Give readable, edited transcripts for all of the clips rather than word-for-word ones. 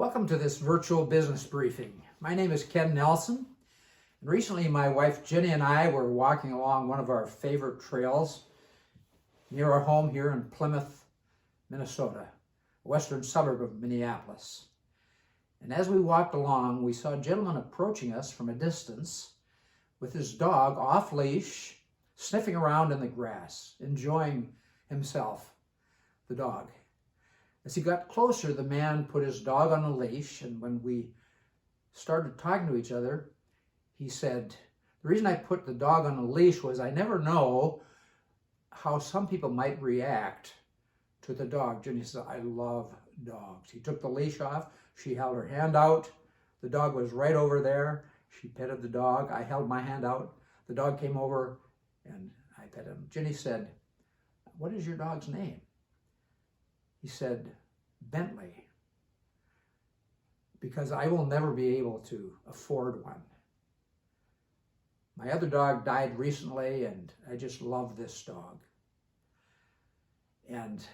Welcome to this virtual business briefing. My name is Ken Nelson, and recently my wife Jenny and I were walking along one of our favorite trails near our home here in Plymouth, Minnesota, a western suburb of Minneapolis. And as we walked along, we saw a gentleman approaching us from a distance with his dog off leash, sniffing around in the grass, enjoying himself, the dog. As he got closer, the man put his dog on a leash, and when we started talking to each other, he said, the reason I put the dog on a leash was I never know how some people might react to the dog. Jenny said, I love dogs. He took the leash off. She held her hand out. The dog was right over there. She petted the dog. I held my hand out. The dog came over, and I petted him. Jenny said, what is your dog's name? He said, Bentley, because I will never be able to afford one. My other dog died recently, and I just love this dog. And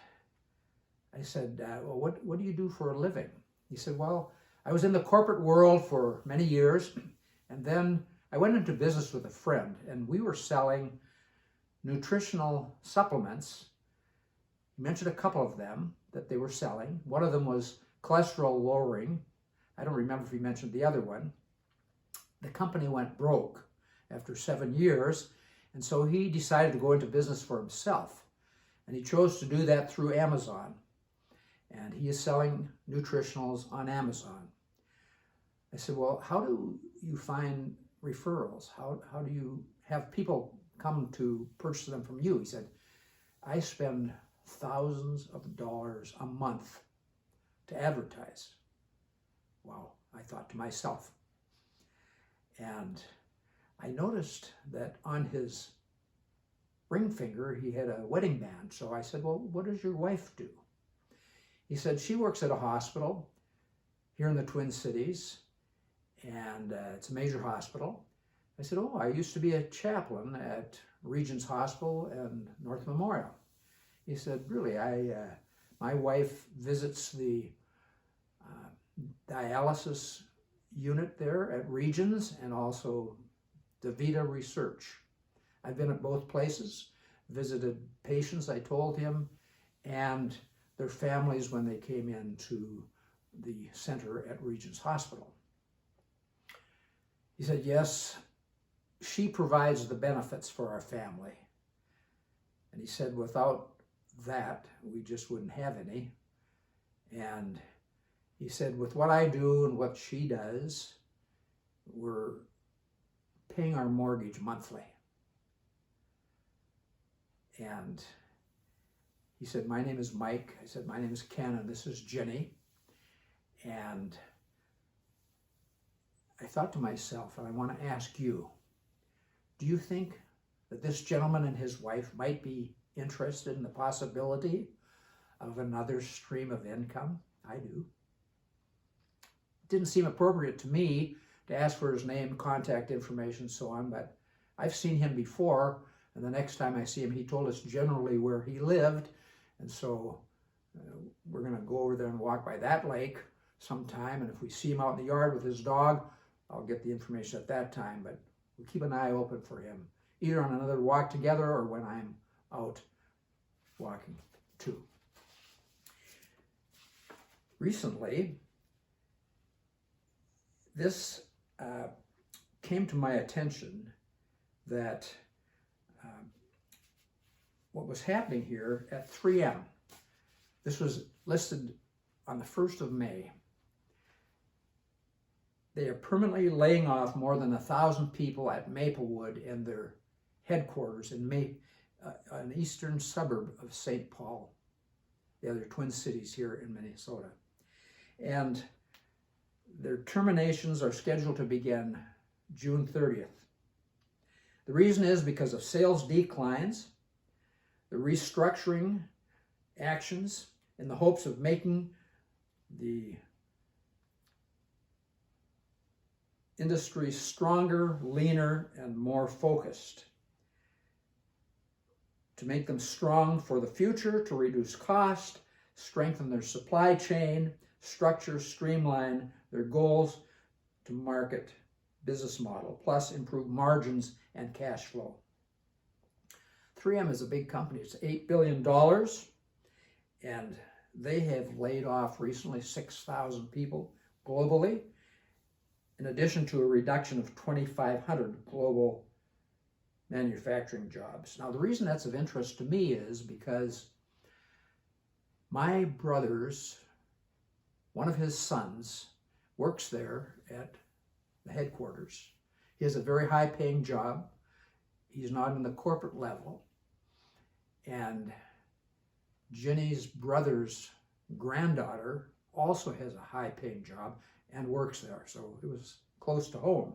I said, well, what do you do for a living? He said, well, I was in the corporate world for many years, and then I went into business with a friend, and we were selling nutritional supplements. He mentioned a couple of them that they were selling. One of them was cholesterol lowering. I don't remember if he mentioned the other one. The company went broke after 7 years, and so he decided to go into business for himself. And he chose to do that through Amazon. And he is selling nutritionals on Amazon. I said, well, how do you find referrals? How do you have people come to purchase them from you? He said, I spend thousands of dollars a month to advertise. Wow, I thought to myself. And I noticed that on his ring finger, he had a wedding band. So I said, well, what does your wife do? He said, she works at a hospital here in the Twin Cities, and it's a major hospital. I said, oh, I used to be a chaplain at Regents Hospital and North Memorial. He said, really, my wife visits the dialysis unit there at Regents and also DaVita Research. I've been at both places, visited patients, I told him, and their families when they came into the center at Regents Hospital. He said, yes, she provides the benefits for our family. And he said, without that, we just wouldn't have any. And he said, with what I do and what she does, we're paying our mortgage monthly. And he said, my name is Mike. I said, my name is Ken, and this is Jenny. And I thought to myself, and I want to ask you, do you think that this gentleman and his wife might be interested in the possibility of another stream of income? I do. It didn't seem appropriate to me to ask for his name, contact information, so on, but I've seen him before, and the next time I see him, he told us generally where he lived, and so we're going to go over there and walk by that lake sometime, and if we see him out in the yard with his dog, I'll get the information at that time, but we'll keep an eye open for him, either on another walk together or when I'm out walking too. Recently, this came to my attention that what was happening here at 3M, this was listed on the 1st of May. They are permanently laying off more than 1,000 people at Maplewood in their headquarters in an eastern suburb of St. Paul, the other Twin Cities here in Minnesota. And their terminations are scheduled to begin June 30th. The reason is because of sales declines, the restructuring actions in the hopes of making the industry stronger, leaner, and more focused. To make them strong for the future, to reduce cost, strengthen their supply chain, structure, streamline their goals to market business model, plus improve margins and cash flow. 3M is a big company. It's $8 billion, and they have laid off recently 6,000 people globally, in addition to a reduction of 2,500 global manufacturing jobs. Now, the reason that's of interest to me is because my brother's, one of his sons, works there at the headquarters. He has a very high-paying job. He's not in the corporate level. And Jenny's brother's granddaughter also has a high-paying job and works there, so it was close to home.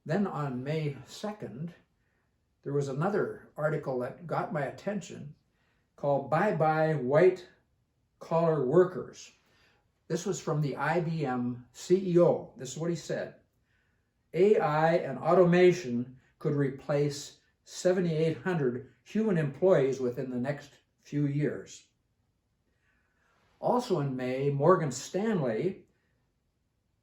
Then on May 2nd, there was another article that got my attention called Bye-Bye White Collar Workers. This was from the IBM CEO. This is what he said. AI and automation could replace 7,800 human employees within the next few years. Also in May, Morgan Stanley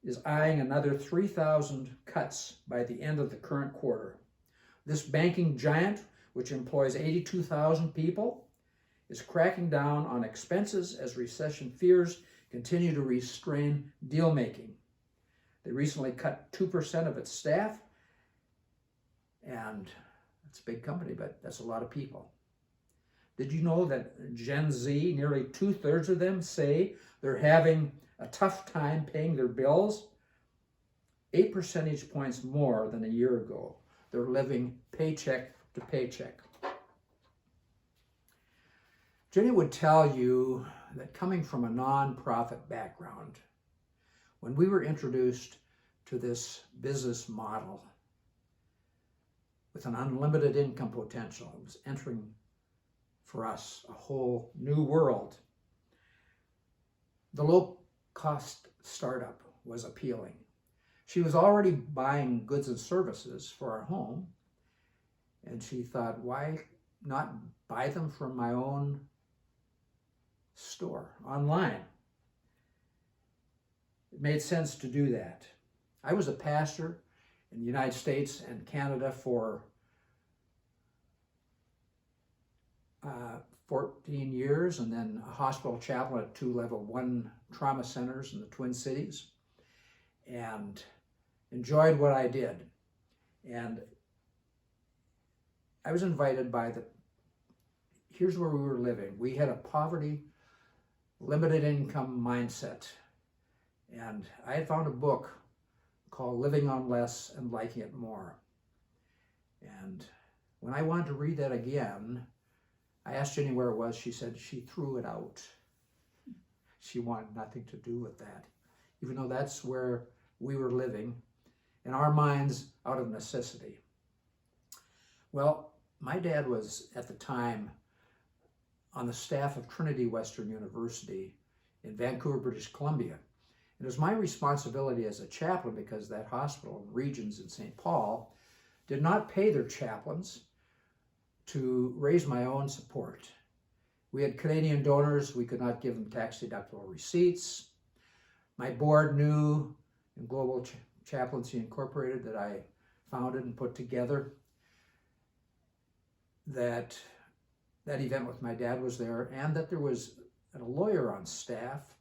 is eyeing another 3,000 cuts by the end of the current quarter. This banking giant, which employs 82,000 people, is cracking down on expenses as recession fears continue to restrain deal-making. They recently cut 2% of its staff, and it's a big company, but that's a lot of people. Did you know that Gen Z, nearly 2/3 of them say they're having a tough time paying their bills? 8 percentage points more than a year ago. They're living paycheck to paycheck. Jenny would tell you that coming from a nonprofit background, when we were introduced to this business model with an unlimited income potential, it was entering for us a whole new world. The low-cost startup was appealing. She was already buying goods and services for our home, and she thought, why not buy them from my own store online? It made sense to do that. I was a pastor in the United States and Canada for 14 years, and then a hospital chaplain at 2 level 1 trauma centers in the Twin Cities, and enjoyed what I did. And I was invited by here's where we were living. We had a poverty, limited income mindset. And I had found a book called Living on Less and Liking It More. And when I wanted to read that again, I asked Jenny where it was. She said she threw it out. She wanted nothing to do with that, even though that's where we were living, in our minds, out of necessity. Well, my dad was, at the time, on the staff of Trinity Western University in Vancouver, British Columbia. It was my responsibility as a chaplain, because that hospital, Regions in St. Paul, did not pay their chaplains, to raise my own support. We had Canadian donors. We could not give them tax-deductible receipts. My board knew, in Global Chaplaincy Incorporated, that I founded and put together, that event with my dad was there, and that there was a lawyer on staff,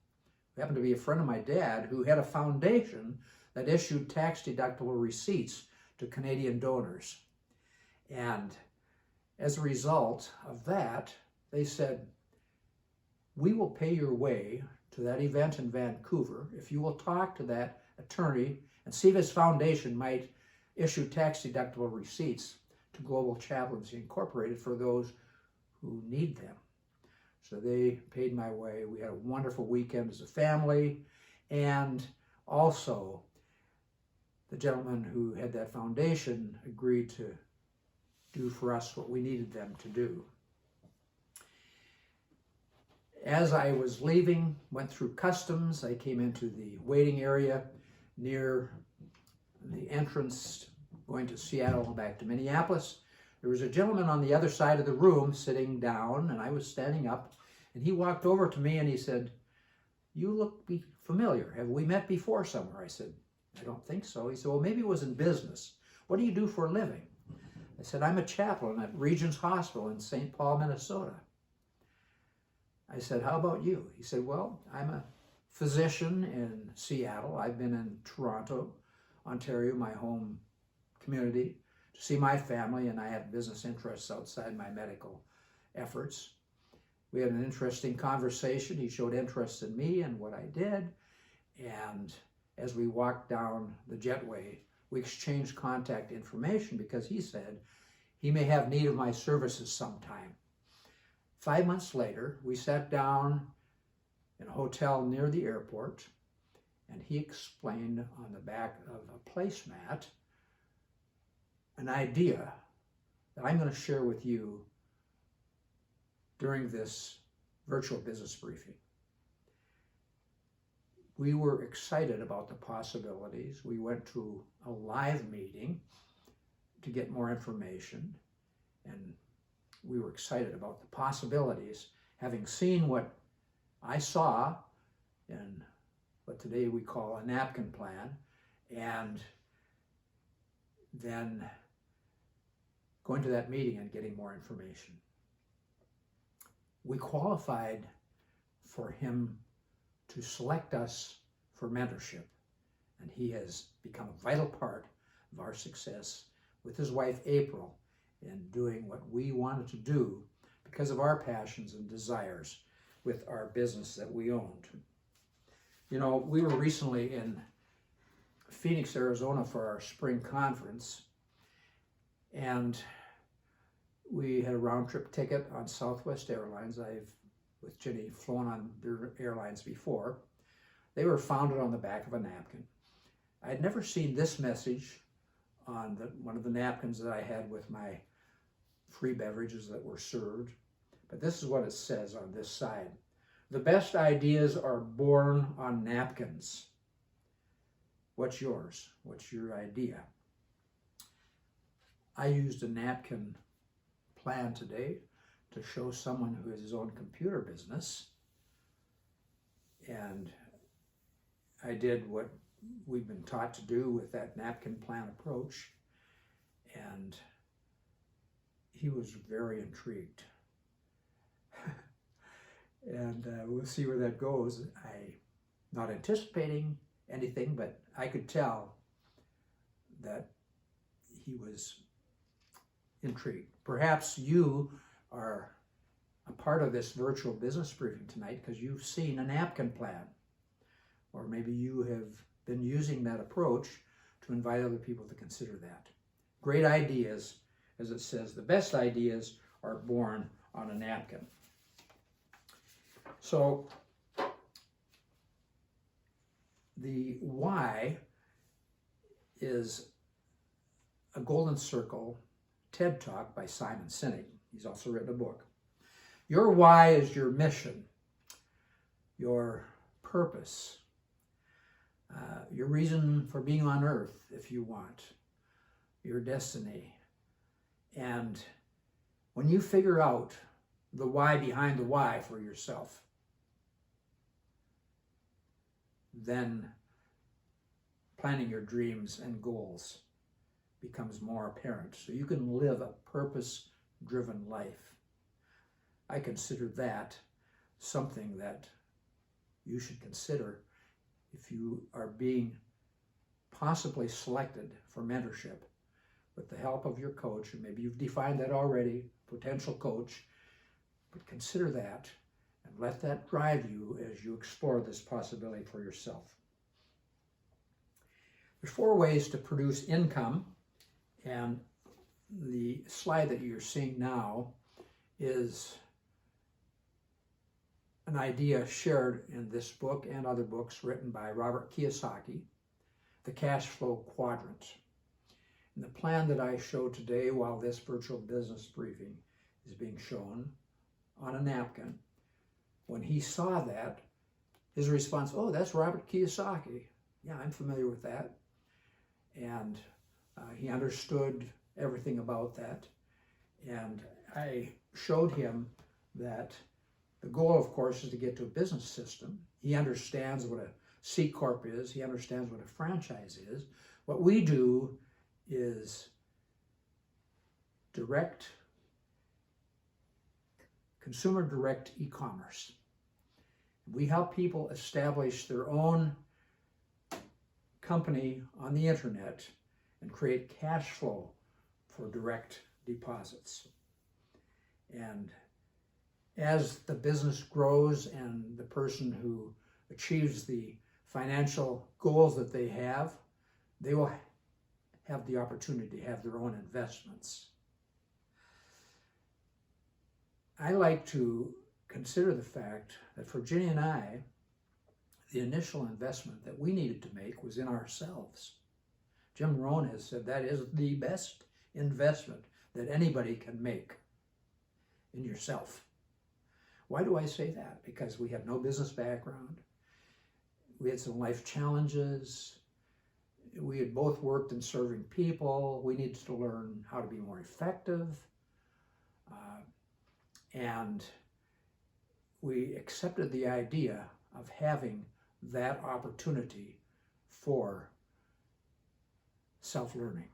who happened to be a friend of my dad, who had a foundation that issued tax-deductible receipts to Canadian donors. And as a result of that, they said, we will pay your way to that event in Vancouver if you will talk to that attorney and see if his foundation might issue tax-deductible receipts to Global Chaplaincy Incorporated for those who need them. So they paid my way. We had a wonderful weekend as a family, and also the gentleman who had that foundation agreed to do for us what we needed them to do. As I was leaving, went through customs, I came into the waiting area near the entrance going to Seattle and back to Minneapolis. There was a gentleman on the other side of the room sitting down, and I was standing up, and he walked over to me and he said, you look familiar. Have we met before somewhere? I said, I don't think so. He said, well, maybe it was in business. What do you do for a living? I said, I'm a chaplain at Regents Hospital in St. Paul, Minnesota. I said, how about you? He said, well, I'm a physician in Seattle. I've been in Toronto, Ontario, my home community, to see my family, and I have business interests outside my medical efforts. We had an interesting conversation. He showed interest in me and what I did, and as we walked down the jetway, we exchanged contact information because he said he may have need of my services sometime. 5 months later, we sat down in a hotel near the airport, and he explained on the back of a placemat an idea that I'm going to share with you during this virtual business briefing. We were excited about the possibilities. We went to a live meeting to get more information, and we were excited about the possibilities, having seen what I saw in what today we call a napkin plan, and then going to that meeting and getting more information. We qualified for him to select us for mentorship, and he has become a vital part of our success with his wife April in doing what we wanted to do because of our passions and desires with our business that we owned. You know, we were recently in Phoenix, Arizona for our spring conference, and we had a round-trip ticket on Southwest Airlines. I've, with Jenny, flown on their airlines before. They were founded on the back of a napkin. I had never seen this message on one of the napkins that I had with my free beverages that were served, but this is what it says on this side. The best ideas are born on napkins. What's yours? What's your idea? I used a napkin plan today to show someone who has his own computer business, and I did what we've been taught to do with that napkin plan approach, and he was very intrigued. And we'll see where that goes. I'm not anticipating anything, but I could tell that he was intrigued. Perhaps you are a part of this virtual business briefing tonight because you've seen a napkin plan, or maybe you have been using that approach to invite other people to consider that. Great ideas, as it says, the best ideas are born on a napkin. So the why is a golden circle TED Talk by Simon Sinek. He's also written a book. Your why is your mission, your purpose, your reason for being on earth, if you want, your destiny. And when you figure out the why behind the why for yourself, then planning your dreams and goals becomes more apparent. So you can live a purpose-driven life. I consider that something that you should consider if you are being possibly selected for mentorship with the help of your coach, and maybe you've defined that already, potential coach, but consider that and let that drive you as you explore this possibility for yourself. There's 4 ways to produce income, and the slide that you're seeing now is an idea shared in this book and other books written by Robert Kiyosaki, The Cash Flow Quadrant. And the plan that I show today while this virtual business briefing is being shown on a napkin, when he saw that, his response, oh, that's Robert Kiyosaki. Yeah, I'm familiar with that. And he understood everything about that. And I showed him that The goal, of course, is to get to a business system. He understands what a C Corp is. He understands what a franchise is. What we do is consumer direct e-commerce. We help people establish their own company on the internet and create cash flow for direct deposits. And as the business grows and the person who achieves the financial goals that they will have the opportunity to have their own investments. I like to consider the fact that for Ginny and I, the initial investment that we needed to make was in ourselves. Jim Rohn has said that is the best investment that anybody can make, in yourself. Why do I say that? Because we had no business background. We had some life challenges. We had both worked in serving people. We needed to learn how to be more effective. And we accepted the idea of having that opportunity for self-learning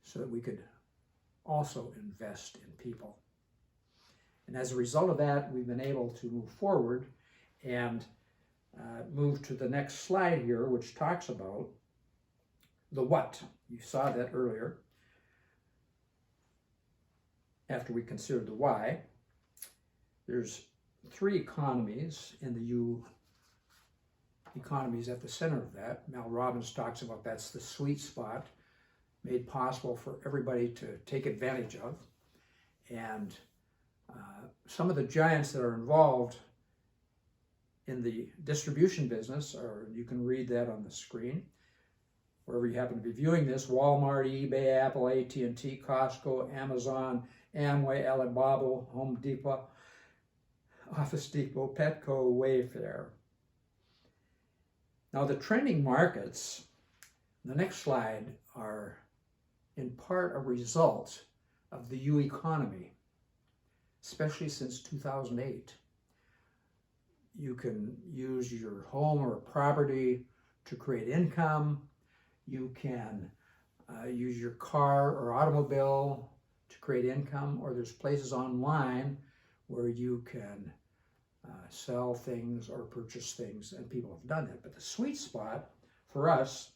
so that we could also invest in people. And as a result of that, we've been able to move forward and move to the next slide here, which talks about the what. You saw that earlier. After we considered the why, there's 3 economies in the U economies at the center of that. Mel Robbins talks about that's the sweet spot made possible for everybody to take advantage of. And some of the giants that are involved in the distribution business, or you can read that on the screen, wherever you happen to be viewing this: Walmart, eBay, Apple, AT&T, Costco, Amazon, Amway, Alibaba, Home Depot, Office Depot, Petco, Wayfair. Now the trending markets, the next slide, are in part a result of the U economy, especially since 2008. You can use your home or property to create income. You can use your car or automobile to create income, or there's places online where you can sell things or purchase things, and people have done that. But the sweet spot for us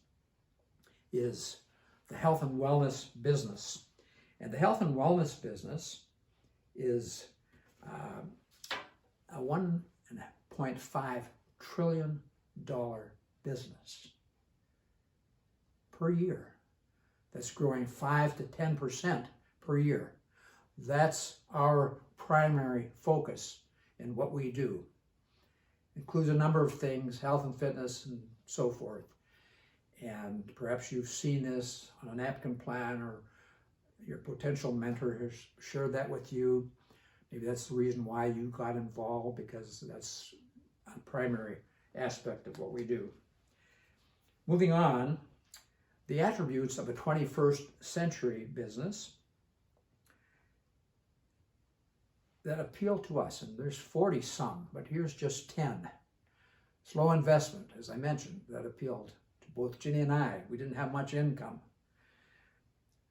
is the health and wellness business. And the health and wellness business is a $1.5 trillion business per year. That's growing 5 to 10% per year. That's our primary focus in what we do. Includes a number of things, health and fitness and so forth. And perhaps you've seen this on a napkin plan, or your potential mentor has shared that with you. Maybe that's the reason why you got involved, because that's a primary aspect of what we do. Moving on, the attributes of a 21st century business that appeal to us, and there's 40 some, but here's just 10. Slow investment, as I mentioned, that appealed to both Ginny and I. We didn't have much income.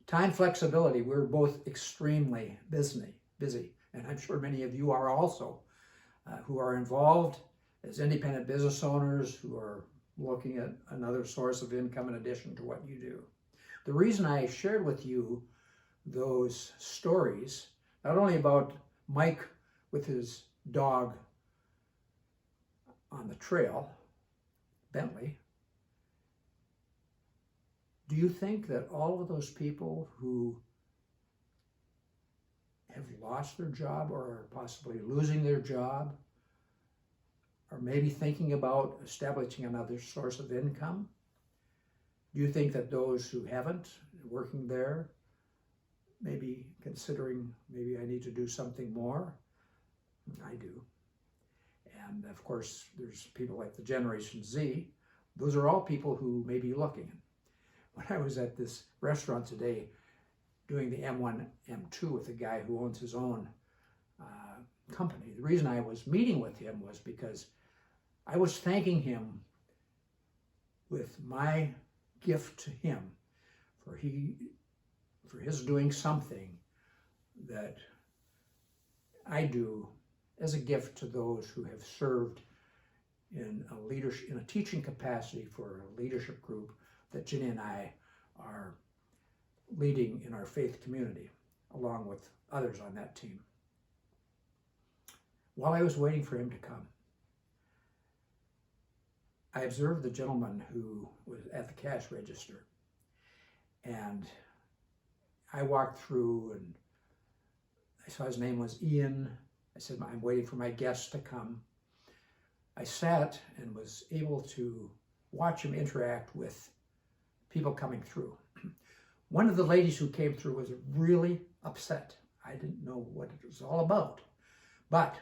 Time flexibility, we're both extremely busy, and I'm sure many of you are also, who are involved as independent business owners who are looking at another source of income in addition to what you do. The reason I shared with you those stories, not only about Mike with his dog on the trail, Bentley, do you think that all of those people who have lost their job or are possibly losing their job, or maybe thinking about establishing another source of income, do you think that those who haven't, working there, maybe considering, maybe I need to do something more? I do. And of course, there's people like the Generation Z. Those are all people who may be looking. When I was at this restaurant today doing the M1, M2 with a guy who owns his own company. The reason I was meeting with him was because I was thanking him with my gift to him for his doing something that I do as a gift to those who have served in a teaching capacity for a leadership group that Ginny and I are leading in our faith community, along with others on that team. While I was waiting for him to come, I observed the gentleman who was at the cash register, and I walked through and I saw his name was Ian. I said, I'm waiting for my guest to come. I sat and was able to watch him interact with people coming through. One of the ladies who came through was really upset. I didn't know what it was all about, but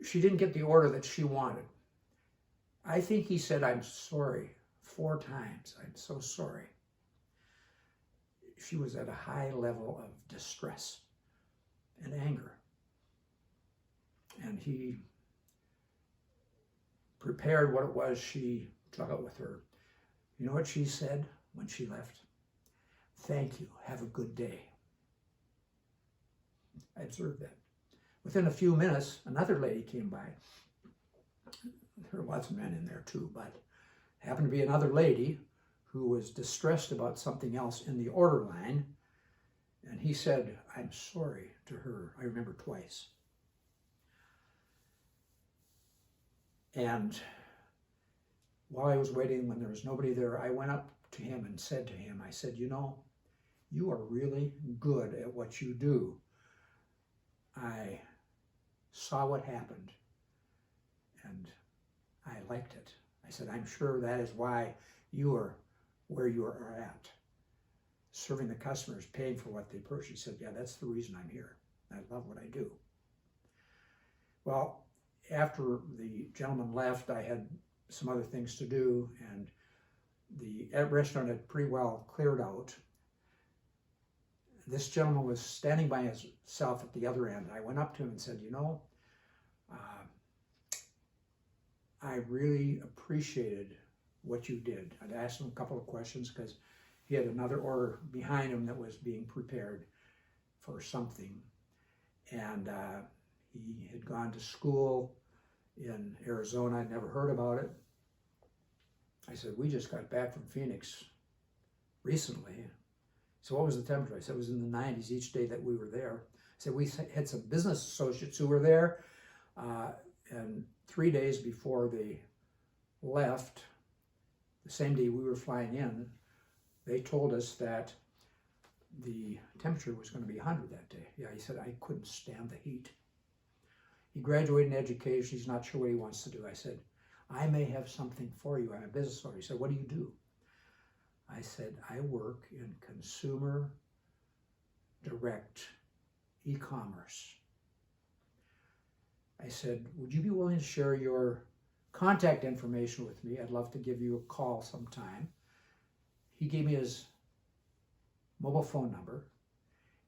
she didn't get the order that she wanted. I think he said, I'm sorry, 4 times. I'm so sorry. She was at a high level of distress and anger. And he prepared what it was she took out with her. You know what she said when she left? Thank you. Have a good day. I observed that. Within a few minutes, another lady came by. There were lots of men in there too, but happened to be another lady who was distressed about something else in the order line. And he said, I'm sorry to her. I remember twice. And while I was waiting, when there was nobody there, I went up to him and said to him, I said, you know, you are really good at what you do. I saw what happened and I liked it. I said, I'm sure that is why you are where you are at, serving the customers, paying for what they purchase. He said, yeah, that's the reason I'm here. I love what I do. Well, after the gentleman left, I had some other things to do, and the restaurant had pretty well cleared out. This gentleman was standing by himself at the other end. I went up to him and said, you know, I really appreciated what you did. I'd asked him a couple of questions because he had another order behind him that was being prepared for something. And he had gone to school in Arizona. I'd never heard about it. I said, we just got back from Phoenix recently. So what was the temperature? I said, it was in the 90s each day that we were there. I said, we had some business associates who were there. And 3 days before they left, the same day we were flying in, they told us that the temperature was going to be 100 that day. Yeah, he said, I couldn't stand the heat. He graduated in education. He's not sure what he wants to do. I said, I may have something for you. I'm a business owner. He said, what do you do? I said, I work in consumer direct e-commerce. I said, would you be willing to share your contact information with me? I'd love to give you a call sometime. He gave me his mobile phone number,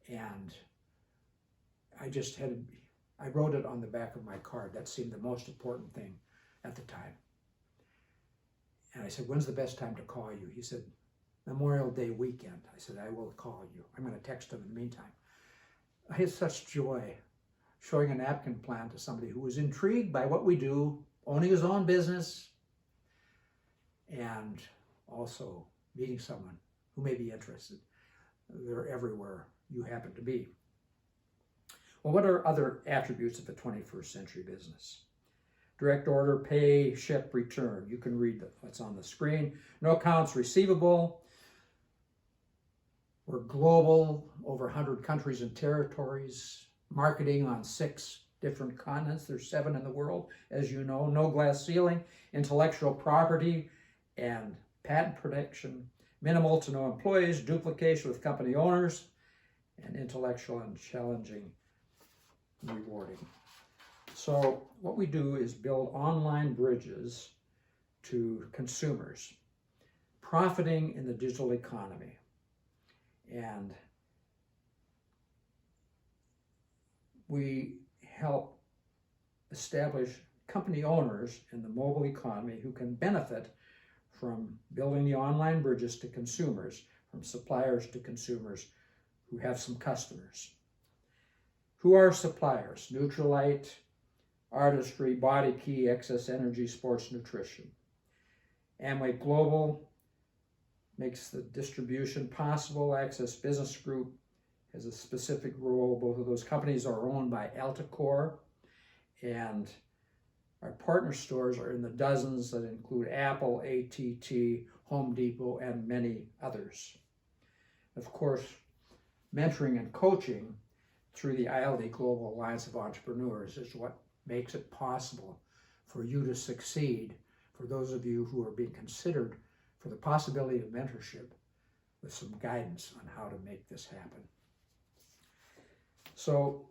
and I wrote it on the back of my card. That seemed the most important thing at the time. And I said, when's the best time to call you? He said, Memorial Day weekend. I said, I will call you. I'm going to text him in the meantime. I had such joy showing a napkin plan to somebody who was intrigued by what we do, owning his own business, and also meeting someone who may be interested. They're everywhere you happen to be. Well, what are other attributes of a 21st century business? Direct order, pay, ship, return. You can read what's on the screen. No accounts receivable. We're global, over 100 countries and territories. Marketing on 6 different continents. There's 7 in the world, as you know. No glass ceiling. Intellectual property and patent protection. Minimal to no employees. Duplication with company owners. And intellectual and challenging, rewarding. So what we do is build online bridges to consumers, profiting in the digital economy. And we help establish company owners in the mobile economy who can benefit from building the online bridges to consumers, from suppliers to consumers who have some customers. Who are suppliers? Nutrilite, Artistry, Body Key, Excess Energy, Sports Nutrition. Amway Global makes the distribution possible. Access Business Group has a specific role. Both of those companies are owned by Alticor, and our partner stores are in the dozens that include Apple, AT&T, Home Depot, and many others. Of course, mentoring and coaching through the ILD Global Alliance of Entrepreneurs is what makes it possible for you to succeed, for those of you who are being considered for the possibility of mentorship, with some guidance on how to make this happen. So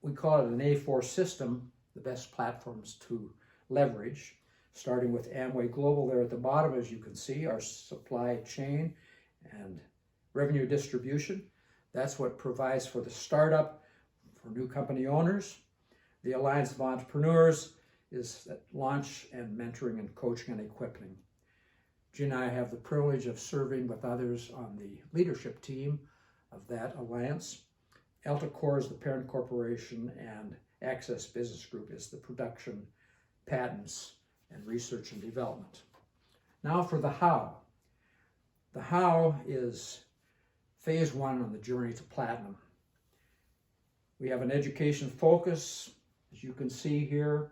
we call it an A4 system, the best platforms to leverage, starting with Amway Global there at the bottom, as you can see, our supply chain and revenue distribution. That's what provides for the startup, for new company owners. The Alliance of Entrepreneurs is that launch and mentoring and coaching and equipping. Jean and I have the privilege of serving with others on the leadership team of that alliance. Alticor is the parent corporation, and Access Business Group is the production, patents, and research and development. Now for the how. The how is phase one on the journey to platinum. We have an education focus, as you can see here,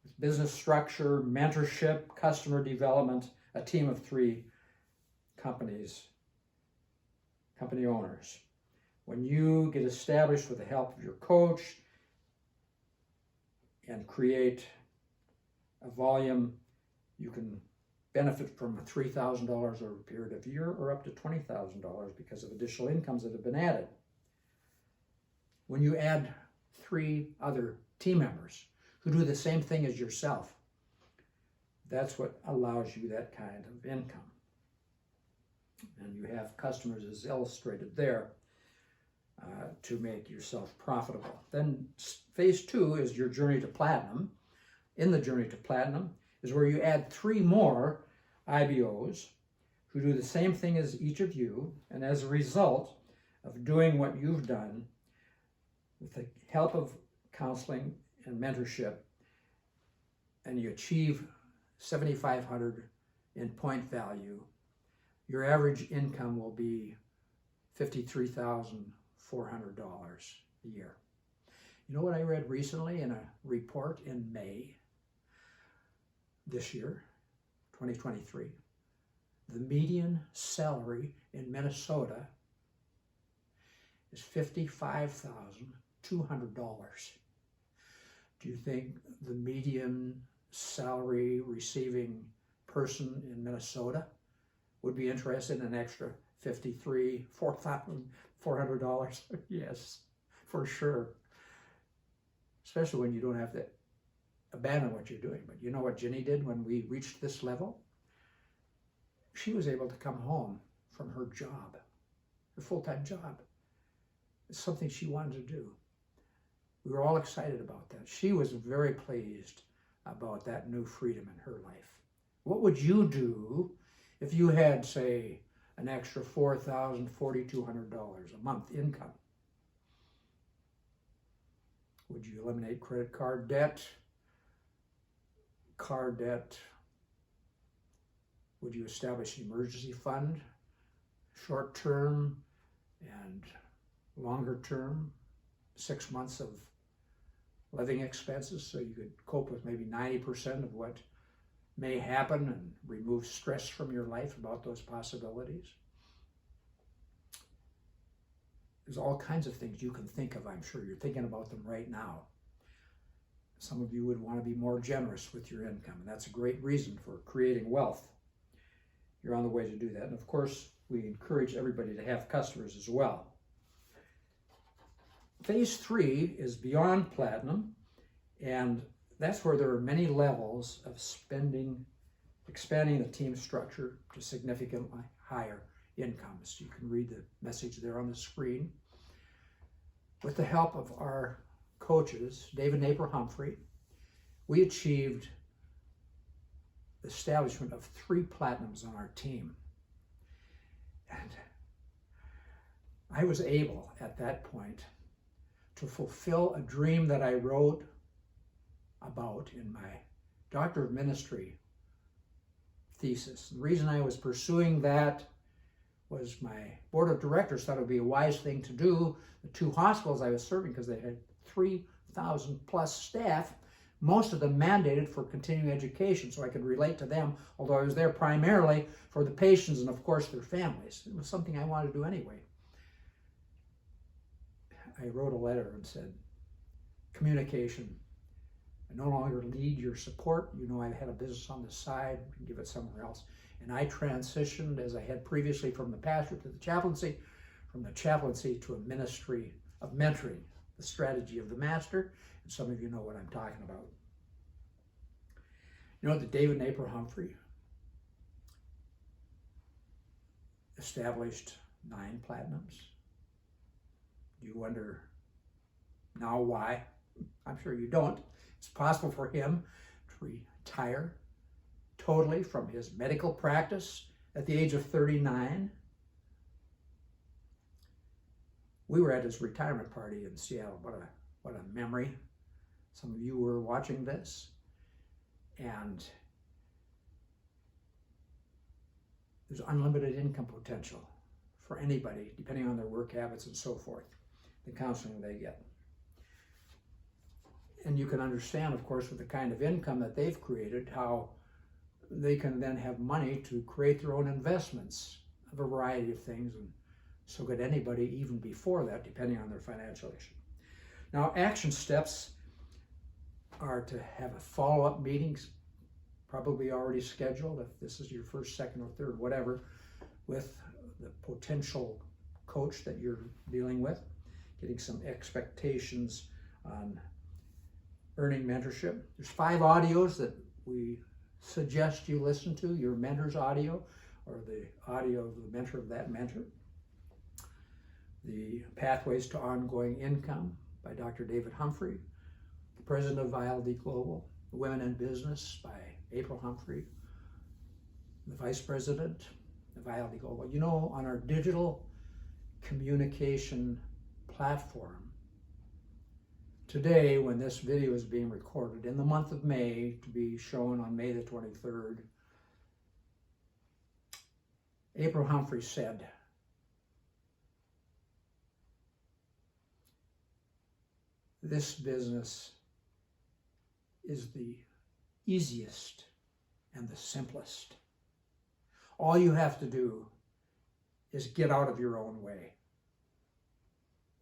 with business structure, mentorship, customer development, a team of 3 company owners. When you get established with the help of your coach and create a volume, you can benefit from $3,000 over a period of a year, or up to $20,000 because of additional incomes that have been added. When you add 3 other team members who do the same thing as yourself, that's what allows you that kind of income. And you have customers, as illustrated there, to make yourself profitable. Then phase 2 is your journey to platinum. In the journey to platinum is where you add 3 more IBOs who do the same thing as each of you, and as a result of doing what you've done, with the help of counseling and mentorship, and you achieve 7,500 in point value, your average income will be $53,400 a year. You know what I read recently in a report in May this year, 2023? The median salary in Minnesota is $55,200. Do you think the median salary receiving person in Minnesota would be interested in an extra $4,400? Yes, for sure. Especially when you don't have to abandon what you're doing. But you know what Ginny did when we reached this level? She was able to come home from her job, her full-time job. It's something she wanted to do. We were all excited about that. She was very pleased about that new freedom in her life. What would you do if you had, say, an extra $4,200 a month income? Would you eliminate credit card debt, car debt? Would you establish an emergency fund, short-term and longer-term, 6 months of living expenses, so you could cope with maybe 90% of what may happen and remove stress from your life about those possibilities? There's all kinds of things you can think of, I'm sure. You're thinking about them right now. Some of you would want to be more generous with your income, and that's a great reason for creating wealth. You're on the way to do that. And of course, we encourage everybody to have customers as well. Phase 3 is beyond platinum, and that's where there are many levels of expanding the team structure to significantly higher incomes. You can read the message there on the screen. With the help of our coaches, David and April Humphrey, we achieved the establishment of 3 platinums on our team. And I was able at that point to fulfill a dream that I wrote about in my Doctor of Ministry thesis. The reason I was pursuing that was my board of directors thought it would be a wise thing to do. The 2 hospitals I was serving, because they had 3,000 plus staff, most of them mandated for continuing education, so I could relate to them, although I was there primarily for the patients and, of course, their families. It was something I wanted to do anyway. I wrote a letter and said, communication. I no longer need your support. You know, I had a business on the side, I can give it somewhere else. And I transitioned, as I had previously, from the pastorate to the chaplaincy, from the chaplaincy to a ministry of mentoring, the strategy of the master. And some of you know what I'm talking about. You know that David and April Humphrey established 9 platinums? Do you wonder now why? I'm sure you don't. It's possible for him to retire totally from his medical practice at the age of 39. We were at his retirement party in Seattle. What a memory. Some of you were watching this. And there's unlimited income potential for anybody, depending on their work habits and so forth, the counseling they get. And you can understand, of course, with the kind of income that they've created, how they can then have money to create their own investments of a variety of things, and so could anybody even before that, depending on their financial issue. Now, action steps are to have a follow-up meetings, probably already scheduled, if this is your first, second, or third, whatever, with the potential coach that you're dealing with, getting some expectations on earning mentorship. There's 5 audios that we suggest you listen to, your mentor's audio, or the audio of the mentor of that mentor. The Pathways to Ongoing Income by Dr. David Humphrey, the President of VLD Global, Women in Business by April Humphrey, the Vice President of VLD Global. You know, on our digital communication platform, today, when this video is being recorded, in the month of May, to be shown on May the 23rd, April Humphrey said, "This business is the easiest and the simplest. All you have to do is get out of your own way."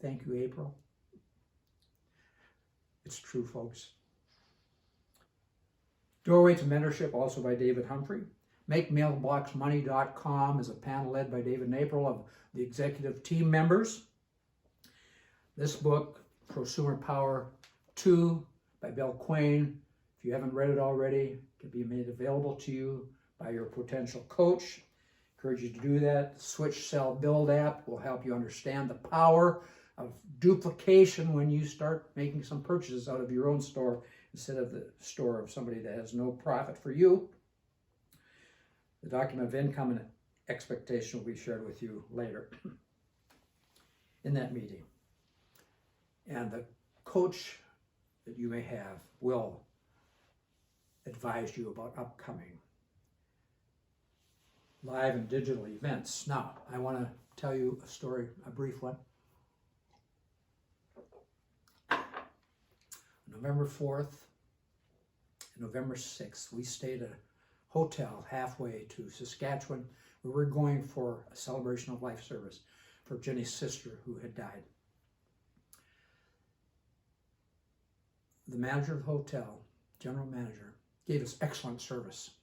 Thank you, April. It's true, folks. Doorway to Mentorship, also by David Humphrey. MakeMailboxMoney.com is a panel led by David and April of the executive team members. This book, Prosumer Power 2 by Bill Quain, if you haven't read it already, it can be made available to you by your potential coach. Encourage you to do that. Switch, Sell, Build app will help you understand the power of duplication when you start making some purchases out of your own store instead of the store of somebody that has no profit for you. The document of income and expectation will be shared with you later in that meeting. And the coach that you may have will advise you about upcoming live and digital events. Now, I want to tell you a story, a brief one. November 4th and November 6th, we stayed at a hotel halfway to Saskatchewan, where we're going for a celebration of life service for Jenny's sister who had died. The manager of the hotel, general manager, gave us excellent service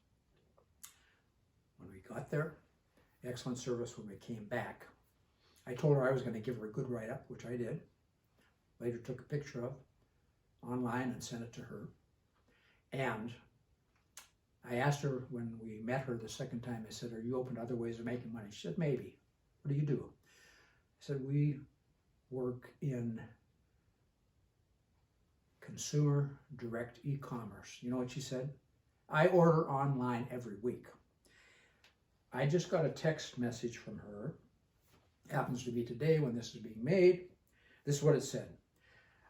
when we got there, excellent service when we came back. I told her I was going to give her a good write-up, which I did. Later took a picture of online and sent it to her. And I asked her when we met her the second time, I said, "Are you open to other ways of making money?" She said, "Maybe." "What do you do?" I said, "We work in consumer direct e-commerce. You know what she said? I order online every week. I just got a text message from her. Happens to be today when this is being made. This is what it said.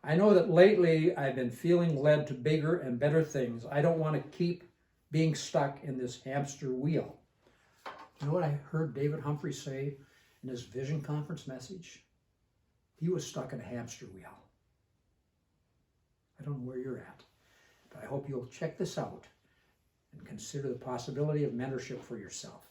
I know that lately I've been feeling led to bigger and better things. I don't want to keep being stuck in this hamster wheel. You know what I heard David Humphrey say in his vision conference message? He was stuck in a hamster wheel. I don't know where you're at, but I hope you'll check this out and consider the possibility of mentorship for yourself.